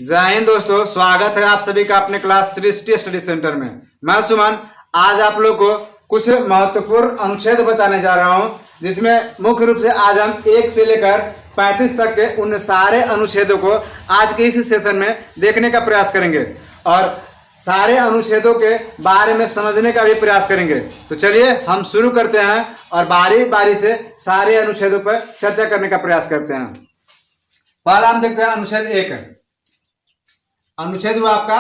जय हिंद दोस्तों, स्वागत है आप सभी का अपने क्लास सृष्टि स्टडी सेंटर में। मैं सुमन आज आप लोग को कुछ महत्वपूर्ण अनुच्छेद बताने जा रहा हूं, जिसमें मुख्य रूप से आज हम 1 से लेकर 35 तक के उन सारे अनुच्छेदों को आज के इस सेशन में देखने का प्रयास करेंगे और सारे अनुच्छेदों के बारे में समझने का भी प्रयास करेंगे। तो चलिए हम शुरू करते हैं और बारी बारी से सारे अनुच्छेदों पर चर्चा करने का प्रयास करते हैं। पहला हम देखते हैं अनुच्छेद 1। अनुच्छेद हुआ आपका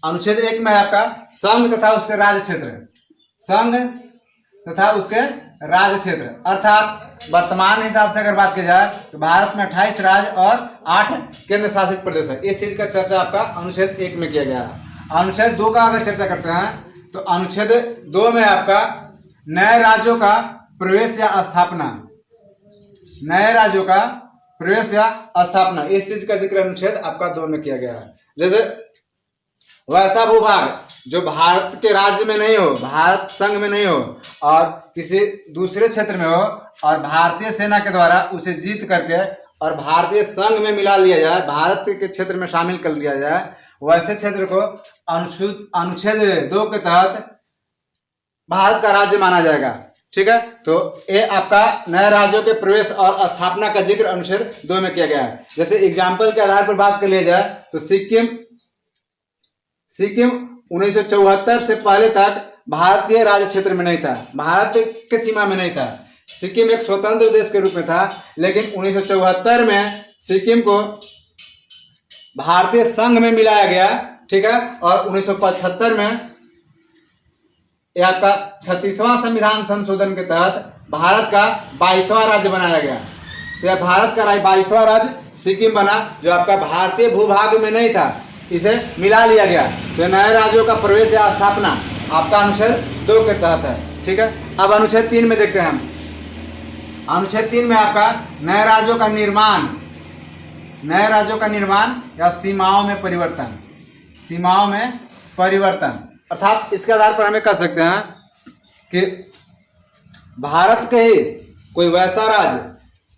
अनुच्छेद 1 में आपका संघ तथा उसके राज्य क्षेत्र। संघ तथा उसके राज्य क्षेत्र अर्थात वर्तमान हिसाब से अगर बात की जाए तो भारत में 28 राज्य और 8 केंद्र शासित प्रदेश है। इस चीज का चर्चा आपका अनुच्छेद 1 में किया गया है। अनुच्छेद 2 का अगर चर्चा करते हैं तो अनुच्छेद 2 में आपका नए राज्यों का प्रवेश या स्थापना, नए राज्यों का प्रवेश या स्थापना, इस चीज का जिक्र अनुच्छेद आपका 2 में किया गया है। जैसे वैसा भूभाग जो भारत के राज्य में नहीं हो, भारत संघ में नहीं हो और किसी दूसरे क्षेत्र में हो और भारतीय सेना के द्वारा उसे जीत करके और भारतीय संघ में मिला लिया जाए, भारत के क्षेत्र में शामिल कर लिया जाए, वैसे क्षेत्र को अनुच्छेद 2 के तहत भारत का राज्य माना जाएगा। ठीक है, तो ये आपका नए राज्यों के प्रवेश और स्थापना का जिक्र अनुच्छेद 2 में किया गया है। जैसे एग्जाम्पल के आधार पर बात कर लिया जाए तो सिक्किम 1974 से पहले तक भारतीय राज्य क्षेत्र में नहीं था, भारत के सीमा में नहीं था। सिक्किम एक स्वतंत्र देश के रूप में था, लेकिन 1974 में सिक्किम को भारतीय संघ में मिलाया गया। ठीक है, और 1975 में यह आपका 36वां संविधान संशोधन के तहत भारत का 22वां राज्य बनाया गया। तो यह भारत का 22वां राज्य सिक्किम बना, जो आपका भारतीय भूभाग में नहीं था, इसे मिला लिया गया। तो नए राज्यों का प्रवेश या स्थापना आपका अनुच्छेद 2 के तहत है। ठीक है, अब अनुच्छेद 3 में देखते हैं हम। अनुच्छेद 3 में आपका नए राज्यों का निर्माण, नए राज्यों का निर्माण या सीमाओं में परिवर्तन, सीमाओं में परिवर्तन अर्थात इसके आधार पर हमें कह सकते हैं कि भारत के ही कोई वैसा राज्य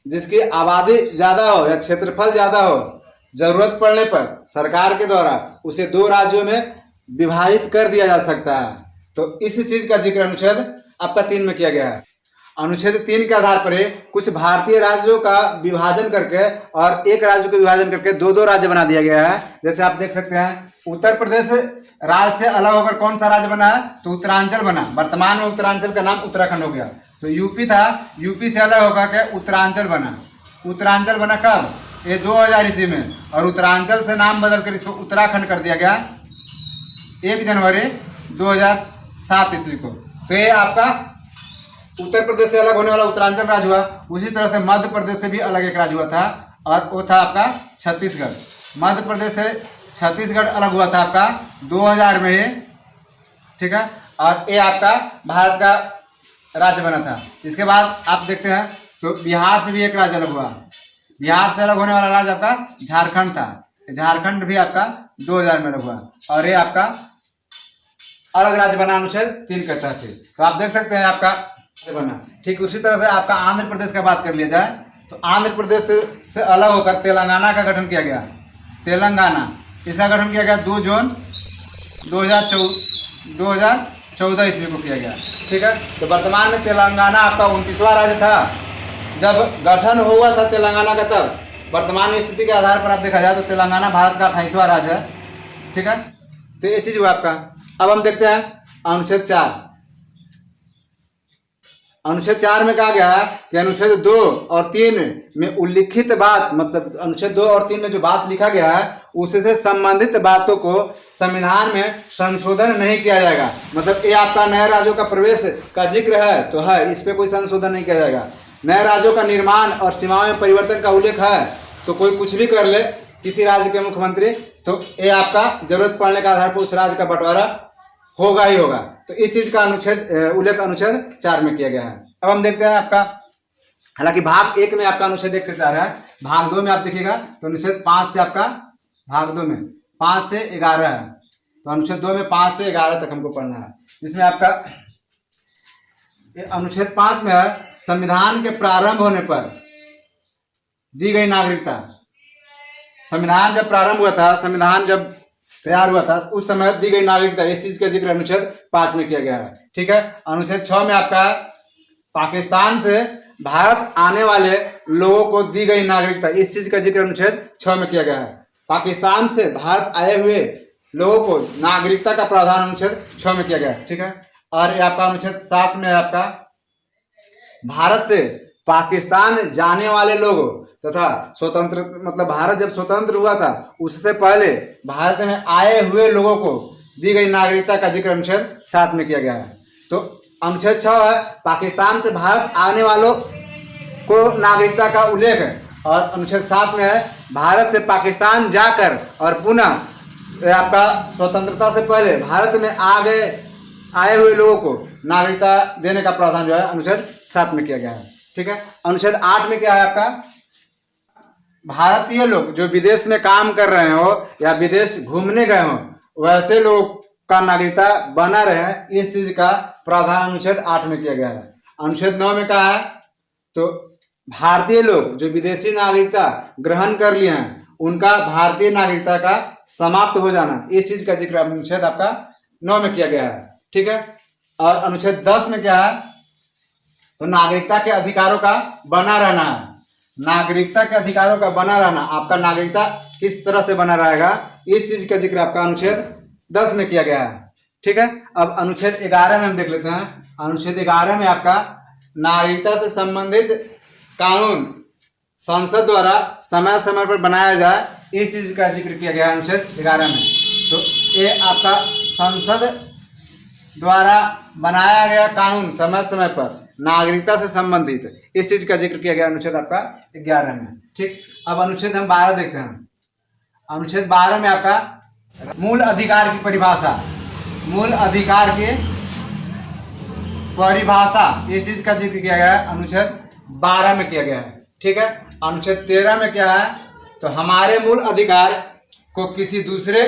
जिसकी आबादी ज़्यादा हो या क्षेत्रफल ज़्यादा हो, जरूरत पड़ने पर सरकार के द्वारा उसे 2 राज्यों में विभाजित कर दिया जा सकता है। तो इस चीज़ का जिक्र अनुच्छेद आपका 3 में किया गया है। अनुच्छेद 3 के आधार पर कुछ भारतीय राज्यों का विभाजन करके और एक राज्य को विभाजन करके 2 राज्य बना दिया गया है। जैसे आप देख सकते हैं उत्तर प्रदेश राज्य से अलग होकर कौन सा राज्य बना है, तो उत्तरांचल बना। वर्तमान में उत्तरांचल का नाम उत्तराखंड हो गया। तो यूपी था, यूपी से अलग होकर के उत्तरांचल बना। उत्तरांचल बना कब? ये 2000 ईस्वी में, और उत्तरांचल से नाम बदल कर इसको उत्तराखंड कर दिया गया 1 जनवरी 2007 ईस्वी को। तो ये आपका उत्तर प्रदेश से अलग होने वाला उत्तरांचल राज्य हुआ। उसी तरह से मध्य प्रदेश से भी अलग एक राज्य हुआ था और वो था आपका छत्तीसगढ़। मध्य प्रदेश से छत्तीसगढ़ अलग हुआ था आपका 2000 में ही। ठीक है, और ये आपका भारत का राज्य बना था। इसके बाद आप देखते हैं तो बिहार से भी एक राज्य अलग हुआ। बिहार से अलग होने वाला राज्य आपका झारखंड था। झारखंड भी आपका 2000 में अलग हुआ और ये आपका अलग राज्य बना अनुच्छेद 3 के तहत। तो आप देख सकते हैं आपका बना। ठीक उसी तरह से आपका आंध्र प्रदेश का बात कर लिया जाए तो आंध्र प्रदेश से अलग होकर तेलंगाना का गठन किया गया। तेलंगाना, इसका गठन किया गया 2 जून 2014 ईस्वी को किया गया। ठीक है, तो वर्तमान में तेलंगाना आपका 29वां राज्य था। जब गठन हुआ था तेलंगाना का, तब वर्तमान स्थिति के आधार पर आप देखा जाए तो तेलंगाना भारत का 28वां राज्य है। ठीक है, तो ये चीज हुआ आपका। अब हम देखते हैं अनुच्छेद 4। अनुच्छेद 4 में कहा गया है कि अनुच्छेद 2 और 3 में उल्लिखित बात, मतलब अनुच्छेद 2 और 3 में जो बात लिखा गया है उससे संबंधित बातों को संविधान में संशोधन नहीं किया जाएगा। मतलब ये आपका नए राज्यों का प्रवेश का जिक्र है तो है, इस पे कोई संशोधन नहीं किया जाएगा। नए राज्यों का निर्माण और सीमाओं में परिवर्तन का उल्लेख है तो कोई कुछ भी कर ले, किसी राज्य के मुख्यमंत्री, तो ये आपका जरूरत पड़ने के आधार पर उस राज्य का बंटवारा होगा ही होगा। तो इस चीज का उल्लेख अनुच्छेद 4 में किया गया है। अब हम देखते हैं आपका, हालांकि भाग 1 में आपका अनुच्छेद 1 से 4 है, भाग 2 में आप देखिएगा तो अनुच्छेद 5 से आपका, भाग 2 में 5 से 11 है। तो अनुच्छेद 2 में 5 से 11 तक हमको पढ़ना है। इसमें आपका अनुच्छेद 5 में है संविधान के प्रारंभ होने पर दी गई नागरिकता। संविधान जब प्रारंभ हुआ था, संविधान जब तैयार हुआ था, उस समय दी गई नागरिकता, इस चीज का जिक्र अनुच्छेद 5 में किया गया है। ठीक है। अनुच्छेद 6 में आपका पाकिस्तान से भारत आने वाले लोगों को दी गई नागरिकता, इस चीज का जिक्र अनुच्छेद 6 में किया गया है। पाकिस्तान से भारत आए हुए लोगों को नागरिकता का प्रावधान अनुच्छेद 6 में किया गया है। ठीक है। और ये आपका अनुच्छेद 7 में आपका भारत से पाकिस्तान जाने वाले लोगों तथा स्वतंत्र, मतलब भारत जब स्वतंत्र हुआ था उससे पहले भारत में आए हुए लोगों को दी गई नागरिकता का जिक्र अनुच्छेद 7 में किया गया है। तो अनुच्छेद 6 है पाकिस्तान से भारत आने वालों को नागरिकता का उल्लेख है, और अनुच्छेद 7 में है भारत से पाकिस्तान जाकर और पुनः आपका स्वतंत्रता से पहले भारत में आए हुए लोगों को नागरिकता देने का प्रावधान जो है अनुच्छेद 7 में किया गया है। ठीक है। अनुच्छेद 8 में क्या है आपका, भारतीय लोग जो विदेश में काम कर रहे हो या विदेश घूमने गए हो वैसे लोग का नागरिकता बना रहे, इस चीज का प्रावधान अनुच्छेद 8 में किया गया है। अनुच्छेद 9 में कहा है तो भारतीय लोग जो विदेशी नागरिकता ग्रहण कर लिए हैं उनका भारतीय नागरिकता का समाप्त हो जाना, इस चीज का जिक्र अनुच्छेद आपका 9 में किया गया है। ठीक है। और अनुच्छेद 10 में क्या है तो नागरिकता के अधिकारों का बना रहना है। नागरिकता के अधिकारों का बना रहना, आपका नागरिकता किस तरह से बना रहेगा, इस चीज का जिक्र आपका अनुच्छेद 10 में किया गया है। ठीक है। अब अनुच्छेद 11 में हम देख लेते हैं। अनुच्छेद 11 में आपका नागरिकता से संबंधित कानून संसद द्वारा समय समय पर बनाया जाए, इस चीज का जिक्र किया गया है अनुच्छेद 11 में। तो ये आपका संसद द्वारा बनाया गया कानून समय समय पर नागरिकता से संबंधित, इस चीज का जिक्र किया गया अनुच्छेद आपका 11 में। ठीक। अब अनुच्छेद हम 12 देखते हैं। अनुच्छेद 12 में आपका मूल अधिकार की परिभाषा, मूल अधिकार की परिभाषा, इस चीज का जिक्र किया गया है अनुच्छेद 12 में किया गया है। ठीक है। अनुच्छेद 13 में क्या है तो हमारे मूल अधिकार को किसी दूसरे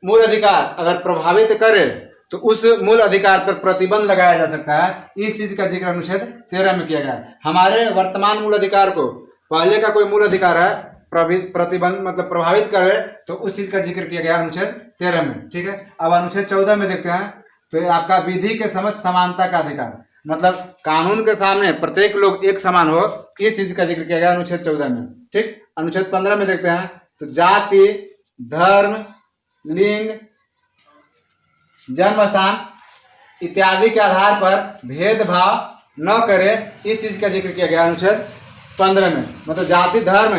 मूल अधिकार अगर प्रभावित करे तो उस मूल अधिकार पर प्रतिबंध लगाया जा सकता है, इस चीज का जिक्र अनुच्छेद 13 में किया गया है। हमारे वर्तमान मूल अधिकार को पहले का कोई मूल अधिकार है प्रतिबंध मतलब प्रभावित करे तो उस चीज का जिक्र किया गया अनुच्छेद 13 में। ठीक है। अब अनुच्छेद 14 में देखते हैं तो आपका विधि के समक्ष समानता का अधिकार, मतलब कानून के सामने प्रत्येक लोग एक समान हो, इस चीज का जिक्र किया गया अनुच्छेद 14 में। ठीक। अनुच्छेद 15 में देखते हैं तो जाति, धर्म, लिंग, जन्म स्थान इत्यादि के आधार पर भेदभाव न करे, इस चीज का जिक्र किया गया अनुच्छेद 15 में। मतलब जाति, धर्म,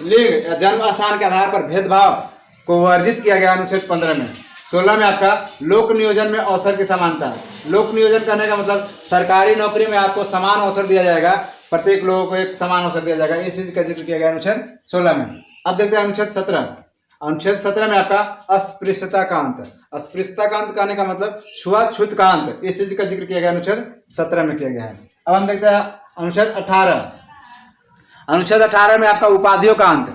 लिंग या जन्म स्थान के आधार पर भेदभाव को वर्जित किया गया अनुच्छेद 15 में। 16 में आपका लोक नियोजन में अवसर की समानता, लोक नियोजन करने का मतलब सरकारी नौकरी में आपको समान अवसर दिया जाएगा, प्रत्येक लोगों को एक समान अवसर दिया जाएगा, इस चीज का जिक्र किया गया अनुच्छेद 16 में। अब देखते हैं अनुच्छेद 17। अनुच्छेद 17 में आपका अस्पृश्यता का अंत, अस्पृश्यता का अंत कहने का मतलब छुआछूत का अंत, इस चीज का जिक्र किया गया अनुच्छेद 17 में किया गया है। अब हम देखते हैं अनुच्छेद 18। अनुच्छेद 18 में आपका उपाधियों का अंत,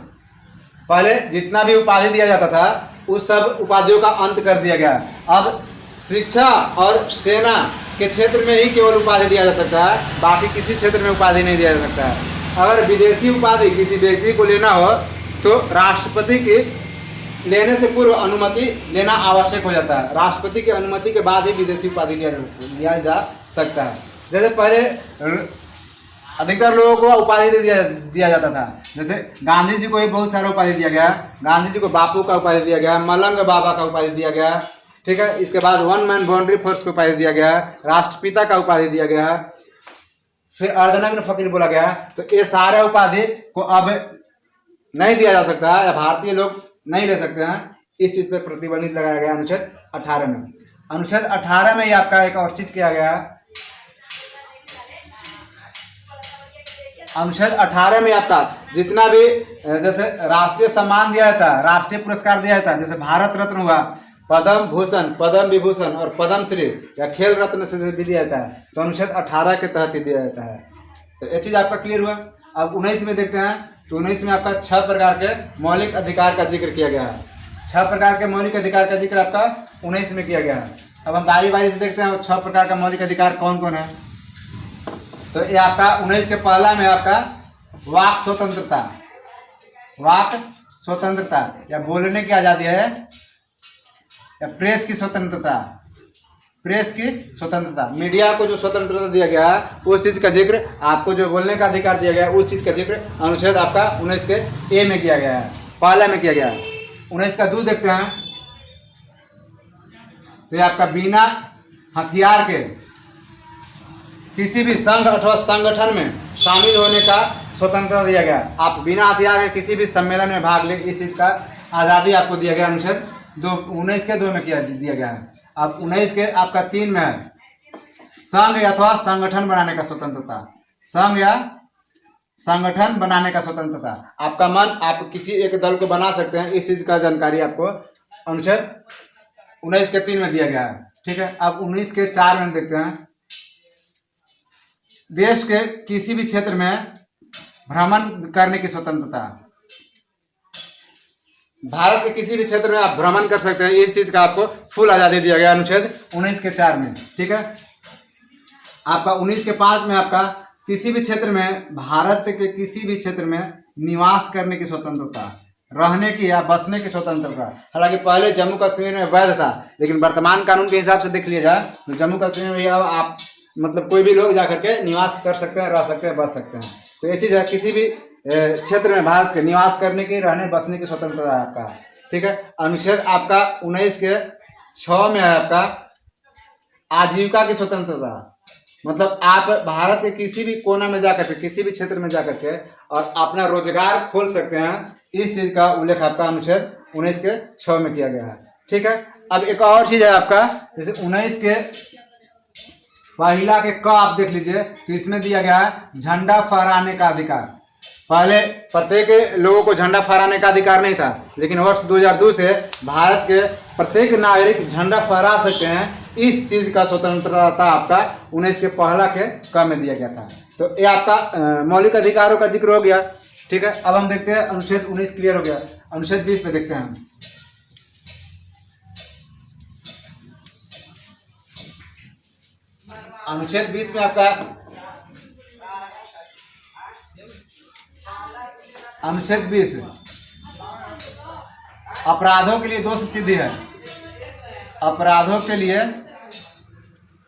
पहले जितना भी उपाधि दिया जाता था उस सब उपाधियों का अंत कर दिया गया। अब शिक्षा और सेना के क्षेत्र में ही केवल उपाधि दिया जा सकता है, बाकी किसी क्षेत्र में उपाधि नहीं दिया जा सकता है। अगर विदेशी उपाधि किसी व्यक्ति को लेना हो तो राष्ट्रपति की लेने से पूर्व अनुमति लेना आवश्यक हो जाता है, राष्ट्रपति की अनुमति के बाद ही विदेशी उपाधि लिया जा सकता है। जैसे पहले अधिकतर लोगों को उपाधि दिया जाता था, जैसे गांधी जी को ही बहुत सारा उपाधि दिया गया, गांधी जी को बापू का उपाधि दिया गया, मलंग बाबा का उपाधि दिया गया। ठीक है। इसके बाद वन मैन बाउंड्री फोर्स को उपाधि दिया गया, राष्ट्रपिता का उपाधि दिया गया, फिर अर्धनग्न फकीर बोला गया। तो ये सारे उपाधि को अब नहीं दिया जा सकता है या भारतीय लोग नहीं ले सकते हैं, इस चीज पर प्रतिबंधित लगाया गया अनुच्छेद 18 में। अनुच्छेद 18 में ही आपका एक और चीज किया गया, अनुच्छेद 18 में आपका जितना भी जैसे राष्ट्रीय सम्मान दिया जाता है, राष्ट्रीय पुरस्कार दिया जाता है, जैसे भारत रत्न हुआ, पद्म भूषण, पद्म विभूषण और पद्म श्री या खेल रत्न से भी दिया जाता है, तो अनुच्छेद 18 के तहत ही दिया जाता है। तो ये चीज आपका क्लियर हुआ। अब 19 में देखते हैं तो 19 में आपका 6 प्रकार के मौलिक अधिकार का जिक्र किया गया है। 6 प्रकार के मौलिक अधिकार का जिक्र आपका 19 में किया गया है। अब हम बारी बारी से देखते हैं 6 प्रकार का मौलिक अधिकार कौन कौन है। तो ये आपका 19 के पहला में आपका वाक स्वतंत्रता, वाक स्वतंत्रता या बोलने की आज़ादी है, या प्रेस की स्वतंत्रता, प्रेस की स्वतंत्रता, मीडिया को जो स्वतंत्रता दिया गया है उस चीज़ का जिक्र, आपको जो बोलने का अधिकार दिया गया है उस चीज़ का जिक्र अनुच्छेद आपका 19 के ए में किया गया है, पहला में किया गया है। 19 का 2 देखते हैं, तो ये आपका बिना हथियार के किसी भी संघ अथवा संगठन में शामिल होने का स्वतंत्रता दिया गया। आप बिना हथियार के किसी भी सम्मेलन में भाग ले, इस चीज़ का आज़ादी आपको दिया गया अनुच्छेद 19 के 2 में दिया गया है। अब 19 के आपका 3 में है संघ अथवा संगठन बनाने का स्वतंत्रता, संघ या संगठन बनाने का स्वतंत्रता। आपका मन, आप किसी एक दल को बना सकते हैं, इस चीज़ का जानकारी आपको अनुच्छेद 19 के 3 में दिया गया है। ठीक है, अब 19 के 4 में देखते हैं, देश के किसी भी क्षेत्र में भ्रमण करने की स्वतंत्रता। भारत के किसी भी क्षेत्र में आप भ्रमण कर सकते हैं, इस चीज का आपको फुल आजादी दिया गया अनुच्छेद 19 के 4 में। ठीक है, आपका 19 के 5 में आपका किसी भी क्षेत्र में, भारत के किसी भी क्षेत्र में निवास करने की स्वतंत्रता, रहने की या बसने की स्वतंत्रता। हालांकि पहले जम्मू कश्मीर में वैध था, लेकिन वर्तमान कानून के हिसाब से देख लिया जाए तो जम्मू कश्मीर में अब आप मतलब कोई भी लोग जाकर के निवास कर सकते हैं, रह सकते हैं, बस सकते हैं। तो ये चीज़ है, किसी भी क्षेत्र में भारत के निवास करने की, रहने बसने की स्वतंत्रता है आपका। ठीक है, अनुच्छेद आपका 19 के 6 में है आपका आजीविका की स्वतंत्रता। मतलब आप भारत के किसी भी कोना में जाकर के, किसी भी क्षेत्र में जाकर के और अपना रोजगार खोल सकते हैं, इस चीज का उल्लेख आपका अनुच्छेद 19 के 6 में किया गया है। ठीक है, अब एक और चीज है आपका, जैसे 19 के पहिला के क आप देख लीजिए, तो इसमें दिया गया है झंडा फहराने का अधिकार। पहले प्रत्येक लोगों को झंडा फहराने का अधिकार नहीं था, लेकिन वर्ष 2002 से भारत के प्रत्येक नागरिक झंडा फहरा सकते हैं, इस चीज का स्वतंत्रता आपका 19 के पहला के क में दिया गया था। तो ये आपका मौलिक अधिकारों का जिक्र हो गया। ठीक है, अब हम देखते हैं अनुच्छेद 19 क्लियर हो गया। अनुच्छेद 20 पे देखते हैं। अनुच्छेद 20 में आपका अनुच्छेद 20 अपराधों के लिए दोष सिद्धि है। अपराधों के लिए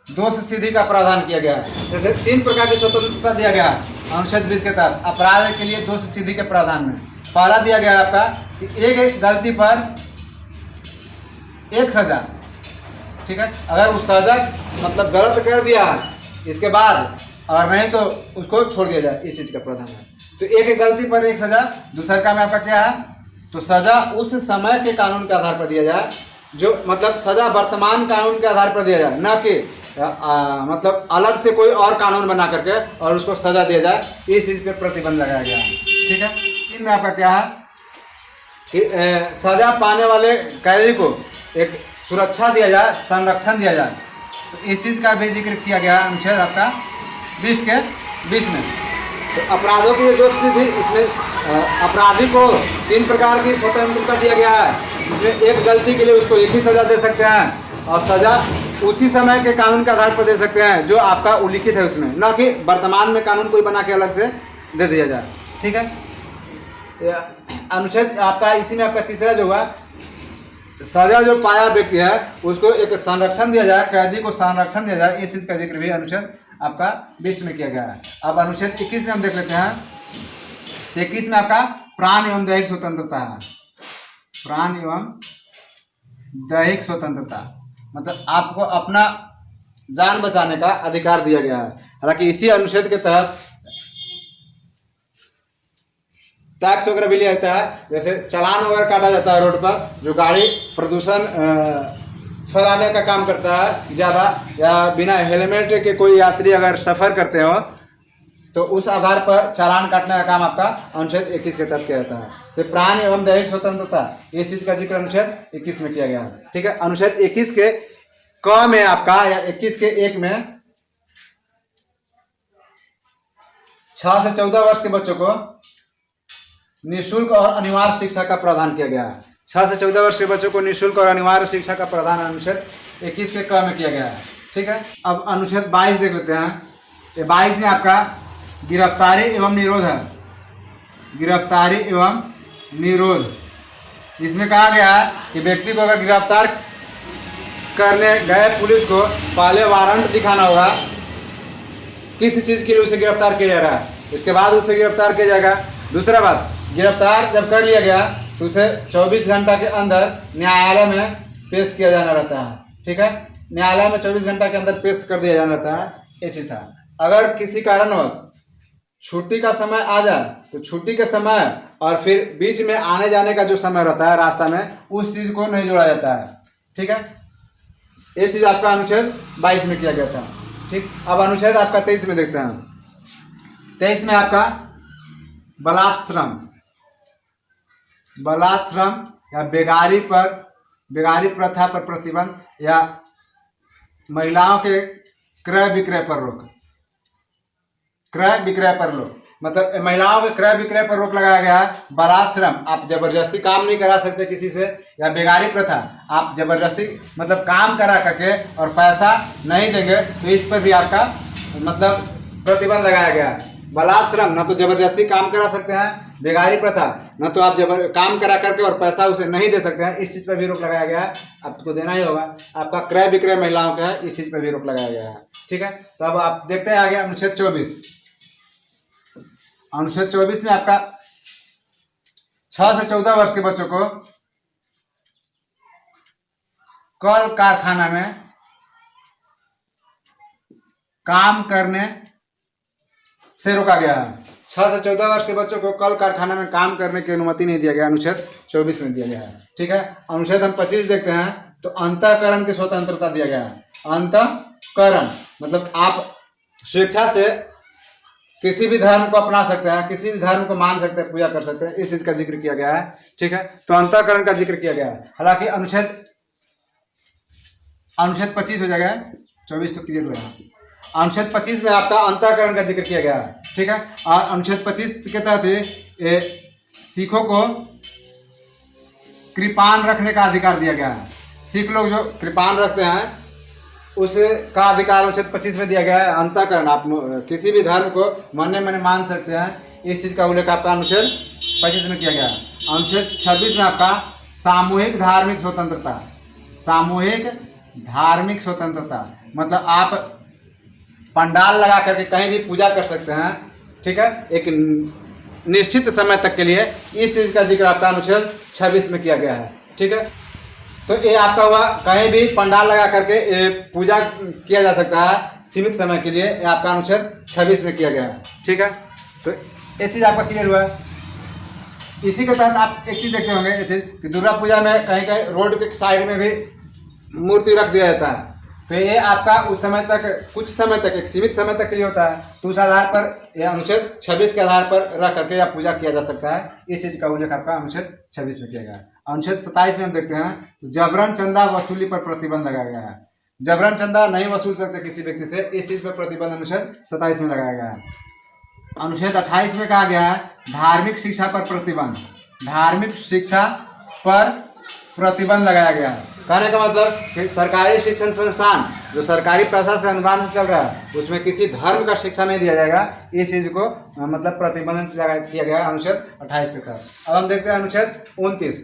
दोष सिद्धि का प्रावधान किया गया है। जैसे 3 प्रकार की स्वतंत्रता दिया गया है अनुच्छेद 20 के तहत अपराध के लिए दोष सिद्धि के प्रावधान में। पहला दिया गया है आपका कि एक गलती पर 1 सजा। ठीक है, अगर उस सजा मतलब गलत कर दिया है इसके बाद, और नहीं तो उसको छोड़ दिया जाए, इस चीज का प्रावधान है। तो एक गलती पर 1 सजा। दूसरा काम आपका क्या है, तो सजा उस समय के कानून के आधार पर दिया जाए, जो मतलब सजा वर्तमान कानून के आधार पर दिया जाए, न कि मतलब अलग से कोई और कानून बना करके और उसको सजा दिया जाए, इस चीज पे प्रतिबंध लगाया गया है। ठीक है, इनमें आपका क्या है कि सजा पाने वाले कैदी को एक सुरक्षा दिया जाए, संरक्षण दिया जाए। तो इस चीज का भी जिक्र किया गया अनुच्छेद आपका 20 के 20 में। तो अपराधों के लिए दोष सिद्धि, इसमें अपराधी को 3 प्रकार की स्वतंत्रता दिया गया है, जिसमें एक गलती के लिए उसको एक ही सजा दे सकते हैं, और सजा उसी समय के कानून के आधार पर दे सकते हैं जो आपका उल्लिखित है उसमें, न कि वर्तमान में कानून कोई बना के अलग से दे दिया जाए। ठीक है, अनुच्छेद आपका इसी में आपका तीसरा जो हुआ, सजा जो पाया व्यक्ति है उसको एक संरक्षण दिया जाए, कैदी को संरक्षण दिया जाए, इस चीज का जिक्र भी अनुच्छेद आपका 20 में किया गया है। अब अनुच्छेद 21 में हम देख लेते हैं। 21 में आपका प्राण एवं दैहिक स्वतंत्रता है। प्राण एवं दैहिक स्वतंत्रता मतलब आपको अपना जान बचाने का अधिकार दिया गया है। हालांकि इसी अनुच्छेद के तहत टैक्स वगैरह भी लिया जाता है, जैसे चालान वगैरह काटा जाता है रोड पर, जो गाड़ी प्रदूषण फैलाने का काम करता है ज़्यादा, या बिना हेलमेट के कोई यात्री अगर सफ़र करते हो तो उस आधार पर चालान काटने का काम आपका अनुच्छेद 21 के तहत किया जाता है। तो प्राण एवं दैहिक स्वतंत्रता, इस चीज़ का जिक्र अनुच्छेद 21 में किया गया है। ठीक है, अनुच्छेद 21 के क में आपका, या 21 के 1 में 6 से 14 वर्ष के बच्चों को निःशुल्क और अनिवार्य शिक्षा का प्रावधान किया गया है। 6 से 14 वर्ष के बच्चों को निःशुल्क और अनिवार्य शिक्षा का प्रावधान अनुच्छेद 21 के क में किया गया है। ठीक है, अब अनुच्छेद 22 देख लेते हैं। ये 22 में आपका गिरफ्तारी एवं निरोध है। गिरफ्तारी एवं निरोध इसमें कहा गया है कि व्यक्ति को अगर गिरफ्तार करने गए पुलिस को पहले वारंट दिखाना होगा किस चीज़ के लिए उसे गिरफ्तार किया जा रहा है, इसके बाद उसे गिरफ्तार किया जाएगा। दूसरा बात, गिरफ्तार जब कर लिया गया तो उसे 24 घंटा के अंदर न्यायालय में पेश किया जाना रहता है। ठीक है, न्यायालय में 24 घंटा के अंदर पेश कर दिया जाना रहता है। ये चीज़ था। अगर किसी कारणवश छुट्टी का समय आ जाए तो छुट्टी के समय और फिर बीच में आने जाने का जो समय रहता है रास्ता में, उस चीज़ को नहीं जोड़ा जाता है। ठीक है, ये चीज़ आपका अनुच्छेद 22 में किया गया था। ठीक, अब अनुच्छेद आपका 23 में देखते हैं। 23 में आपका बलात्श्रम या बेगारी प्रथा पर प्रतिबंध या महिलाओं के क्रय विक्रय पर रोक, मतलब महिलाओं के क्रय विक्रय पर रोक लगाया गया है। बलात्श्रम, आप जबरदस्ती काम नहीं करा सकते किसी से, या बेगारी प्रथा, आप जबरदस्ती मतलब काम करा करके और पैसा नहीं देंगे तो इस पर भी आपका मतलब प्रतिबंध लगाया गया है। बलात्श्रम, ना तो जबरदस्ती काम करा सकते हैं, बेगारी प्रथा, ना तो आप काम करा करके और पैसा उसे नहीं दे सकते हैं, इस चीज़ पर भी रोक लगाया गया है। आपको देना ही होगा। आपका क्रय विक्रय महिलाओं का है, इस चीज़ पर भी रोक लगाया गया है। ठीक है, तो अब आप देखते हैं आगे अनुच्छेद 24। अनुच्छेद 24 में आपका 6 से 14 वर्ष के बच्चों को कल कारखाना में काम करने से रोका गया है। 6 से 14 वर्ष के बच्चों को कल कारखाना में काम करने की अनुमति नहीं दिया गया, अनुच्छेद 24 में दिया गया है। ठीक है, अनुच्छेद हम 25 देखते हैं तो अंतःकरण की स्वतंत्रता दिया गया है। अंतःकरण मतलब आप स्वेच्छा से किसी भी धर्म को अपना सकते हैं, किसी भी धर्म को मान सकते हैं, पूजा कर सकते हैं, इस चीज का जिक्र किया गया है। ठीक है, तो अंतःकरण का जिक्र किया गया है। हालांकि अनुच्छेद 25 हो जाएगा, 24 तो क्लियर हुआ। अनुच्छेद 25 में आपका अंतःकरण का जिक्र किया गया है। ठीक है, और अनुच्छेद 25 के तहत सिखों को कृपान रखने का अधिकार दिया गया है। सिख लोग जो कृपान रखते हैं उसका अधिकार अनुच्छेद 25 में दिया गया है। अंतःकरण, आप किसी भी धर्म को मन में मान सकते हैं, इस चीज़ का उल्लेख आपका अनुच्छेद 25 में किया गया है। अनुच्छेद 26 में आपका सामूहिक धार्मिक स्वतंत्रता, सामूहिक धार्मिक स्वतंत्रता मतलब आप पंडाल लगा करके कहीं भी पूजा कर सकते हैं। ठीक है, एक निश्चित समय तक के लिए, इस चीज़ का जिक्र आपका अनुच्छेद 26 में किया गया है। ठीक है, तो ये आपका हुआ कहीं भी पंडाल लगा करके पूजा किया जा सकता है सीमित समय के लिए, ये आपका अनुच्छेद 26 में किया गया है। ठीक है, तो ये चीज़ आपका क्लियर हुआ है। इसी के तहत आप एक चीज़ देखते होंगे, ये चीज़ कि दुर्गा पूजा में कहीं कहीं रोड के साइड में भी मूर्ति रख दिया जाता है, तो ये आपका उस समय तक, कुछ समय तक, एक सीमित समय तक के लिए होता है। तो उस आधार पर यह अनुच्छेद 26 के आधार पर रख करके या पूजा किया जा सकता है। इस चीज़ का उल्लेख आपका अनुच्छेद 26 में किया गया है। अनुच्छेद 27 में हम देखते हैं तो जबरन चंदा वसूली पर प्रतिबंध लगाया गया है। जबरन चंदा नहीं वसूल सकते किसी व्यक्ति से, इस चीज़ पर प्रतिबंध अनुच्छेद 27 में लगाया गया है। अनुच्छेद 28 में कहा गया है धार्मिक शिक्षा पर प्रतिबंध, धार्मिक शिक्षा पर प्रतिबंध लगाया गया है। कहने का मतलब कि सरकारी शिक्षण संस्थान जो सरकारी पैसा से अनुदान से चल रहा है उसमें किसी धर्म का शिक्षा नहीं दिया जाएगा, इस चीज़ को मतलब प्रतिबंधित किया गया है अनुच्छेद 28 के तहत। अब हम देखते हैं अनुच्छेद 29।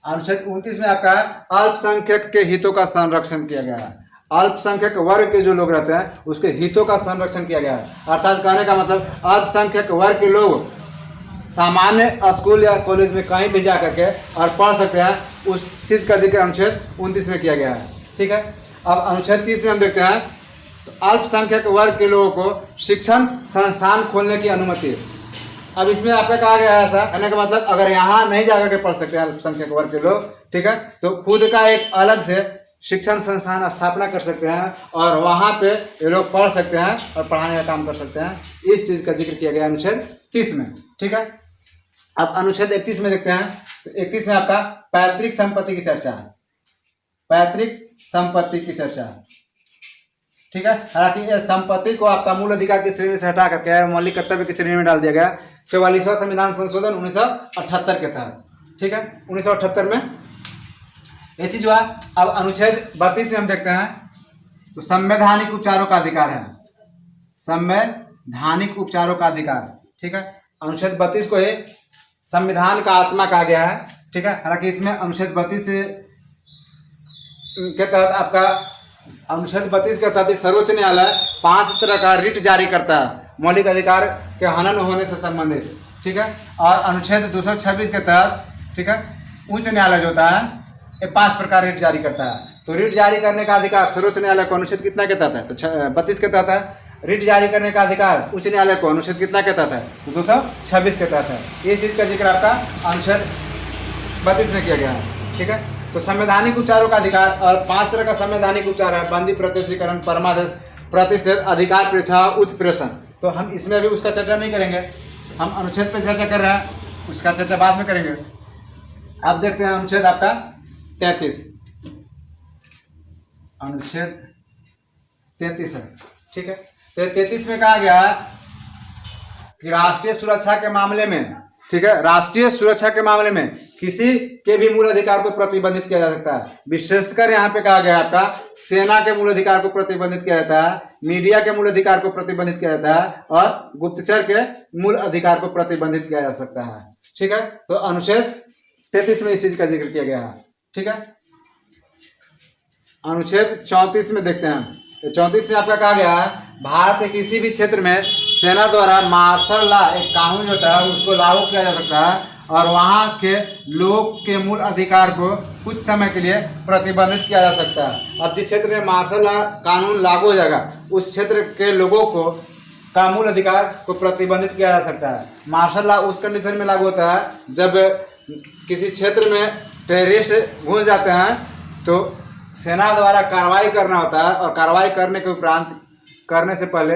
अनुच्छेद 29 में आपका अल्पसंख्यक के हितों का संरक्षण किया गया है। अल्पसंख्यक वर्ग के जो लोग रहते हैं उसके हितों का संरक्षण किया गया है। अर्थात कहने का मतलब अल्पसंख्यक वर्ग के लोग सामान्य स्कूल या कॉलेज में कहीं भी जा करके और पढ़ सकते हैं, उस चीज़ का जिक्र अनुच्छेद 29 में किया गया है। ठीक है, अब अनुच्छेद 30 में हम देखते हैं तो अल्पसंख्यक वर्ग के लोगों को शिक्षण संस्थान खोलने की अनुमति। अब इसमें आपका कहा गया है ऐसा कहने का मतलब अगर यहाँ नहीं जा करके पढ़ सकते हैं अल्पसंख्यक वर्ग के लोग, ठीक है, तो खुद का एक अलग से शिक्षण संस्थान स्थापना कर सकते हैं और वहाँ पे ये लोग पढ़ सकते हैं और पढ़ाने का काम कर सकते हैं। इस चीज़ का जिक्र किया गया अनुच्छेद 30 में। ठीक है, अब अनुच्छेद 31 में देखते हैं तो 31 में आपका पैतृक संपत्ति की चर्चा है। पैतृक संपत्ति की चर्चा, ठीक है, हालांकि इस संपत्ति को आपका मूल अधिकार की श्रेणी से हटा करके मौलिक कर्तव्य की श्रेणी में डाल दिया गया 44वां संविधान संशोधन 1978 के तहत। ठीक है, 1978 में ये चीज हुआ। अब अनुच्छेद 32 में हम देखते हैं तो संवैधानिक उपचारों का अधिकार है, संवैधानिक उपचारों का अधिकार। ठीक है, अनुच्छेद 32 को ही संविधान का आत्मा कहा गया है, ठीक है। हालांकि इसमें अनुच्छेद 32 के तहत आपका अनुच्छेद 32 के तहत सर्वोच्च न्यायालय 5 तरह का रिट जारी करता है मौलिक अधिकार के हनन होने से संबंधित, ठीक है। और अनुच्छेद 226 के तहत, ठीक है, उच्च न्यायालय जो होता है ये 5 प्रकार रिट जारी करता है। तो रिट जारी करने का अधिकार सर्वोच्च न्यायालय को अनुच्छेद कितना के तहत है? तो 32 के तहत है। रिट जारी करने का अधिकार उच्च न्यायालय को अनुच्छेद कितना के तहत है? तो 226 के तहत है। ये चीज़ का जिक्र आपका अनुच्छेद 32 में किया गया है, ठीक है। तो संवैधानिक उपचारों का अधिकार, और 5 तरह का संवैधानिक उपचार है: बंदी, प्रत्युषीकरण, परमादेश, प्रतिषेध, अधिकार परीक्षा, उत्प्रेषण। तो हम इसमें अभी उसका चर्चा नहीं करेंगे, हम अनुच्छेद पर चर्चा कर रहे हैं, उसका चर्चा बाद में करेंगे। अब देखते हैं अनुच्छेद आपका 33, अनुच्छेद 33 है, ठीक है। तो 33 में कहा गया कि राष्ट्रीय सुरक्षा के मामले में, ठीक है, राष्ट्रीय सुरक्षा के मामले में किसी के भी मूल अधिकार को प्रतिबंधित किया जा सकता है। विशेषकर यहाँ पे कहा गया आपका सेना के मूल अधिकार को प्रतिबंधित किया जाता है, मीडिया के मूल अधिकार को प्रतिबंधित किया जाता है, और गुप्तचर के मूल अधिकार को प्रतिबंधित किया जा सकता है, ठीक है। तो अनुच्छेद 33 में इस चीज का जिक्र किया गया है, ठीक है। अनुच्छेद 34 में देखते हैं। 34 में आपका कहा गया है भारत के किसी भी क्षेत्र में सेना द्वारा मार्शल लॉ, एक कानून जो होता है उसको लागू किया जा सकता है, और वहाँ के लोग के मूल अधिकार को कुछ समय के लिए प्रतिबंधित किया जा सकता है। अब जिस क्षेत्र में मार्शल लॉ कानून लागू हो जाएगा उस क्षेत्र के लोगों को का मूल अधिकार को प्रतिबंधित किया जा सकता है। मार्शल लॉ उस कंडीशन में लागू होता है जब किसी क्षेत्र में टेररिस्ट घुस जाते हैं तो सेना द्वारा कार्रवाई करना होता है, और कार्रवाई करने के उपरांत, करने से पहले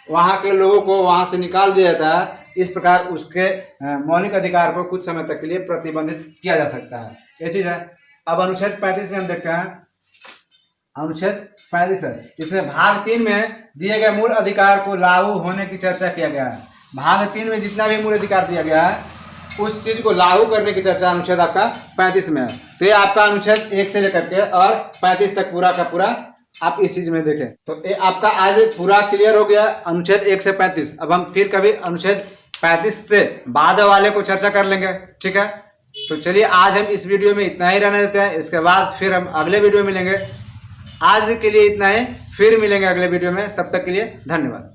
वहाँ के लोगों को वहाँ से निकाल दिया जाता है। इस प्रकार उसके मौलिक अधिकार को कुछ समय तक के लिए प्रतिबंधित किया जा सकता है, ये चीज़ है। अब अनुच्छेद 35 में हम देखते हैं। अनुच्छेद 35 है, इसमें भाग 3 में दिए गए मूल अधिकार को लागू होने की चर्चा किया गया है। भाग 3 में जितना भी मूल अधिकार दिया गया है उस चीज को लागू करने की चर्चा अनुच्छेद आपका 35 में है। तो ये आपका अनुच्छेद 1 से लेकर के और 35 तक पूरा का पूरा आप इस चीज में देखें। तो ये आपका आज पूरा क्लियर हो गया अनुच्छेद 1 से 35। अब हम फिर कभी अनुच्छेद 35 से बाद वाले को चर्चा कर लेंगे, ठीक है। तो चलिए आज हम इस वीडियो में इतना ही रहने देते हैं, इसके बाद फिर हम अगले वीडियो में मिलेंगे। आज के लिए इतना ही, फिर मिलेंगे अगले वीडियो में, तब तक के लिए धन्यवाद।